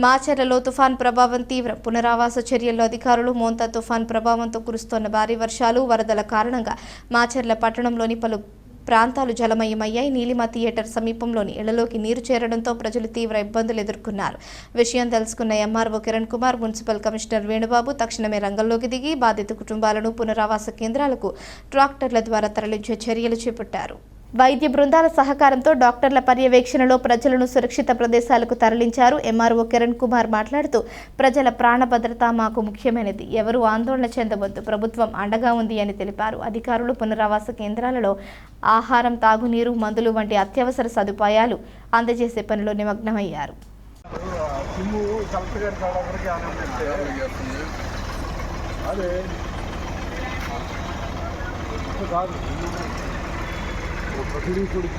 మాచర్లలో తుఫాన్ ప్రభావం తీవ్రం. పునరావాస చర్యల్లో అధికారులు. మోంతా తుఫాన్ ప్రభావంతో కురుస్తున్న భారీ వర్షాలు, వరదల కారణంగా మాచర్ల పట్టణంలోని పలు ప్రాంతాలు జలమయమయ్యాయి. నీలిమ థియేటర్ సమీపంలోని ఇళ్లలోకి నీరు చేరడంతో ప్రజలు తీవ్ర ఇబ్బందులు ఎదుర్కొన్నారు. విషయం తెలుసుకున్న MRO Kiran Kumar, municipal commissioner Venubabu తక్షణమే రంగంలోకి దిగి బాధిత కుటుంబాలను పునరావాస కేంద్రాలకు ట్రాక్టర్ల ద్వారా తరలించే చర్యలు చేపట్టారు. వైద్య బృందాల సహకారంతో డాక్టర్ల పర్యవేక్షణలో ప్రజలను సురక్షిత ప్రదేశాలకు తరలించారు. ఎంఆర్ఓ కిరణ్ కుమార్ మాట్లాడుతూ, ప్రజల ప్రాణ భద్రత మాకు ముఖ్యమైనది. ఎవరూ ఆందోళన చెందవద్దు. ప్రభుత్వం అండగా ఉంది అని తెలిపారు. అధికారులు పునరావాస కేంద్రాలలో ఆహారం, తాగునీరు, మందులు వంటి అత్యవసర సదుపాయాలు అందజేసే పనిలో నిమగ్నమయ్యారు. पकड़ी कुड़ी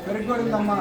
పెరిగిపోయిందమ్మా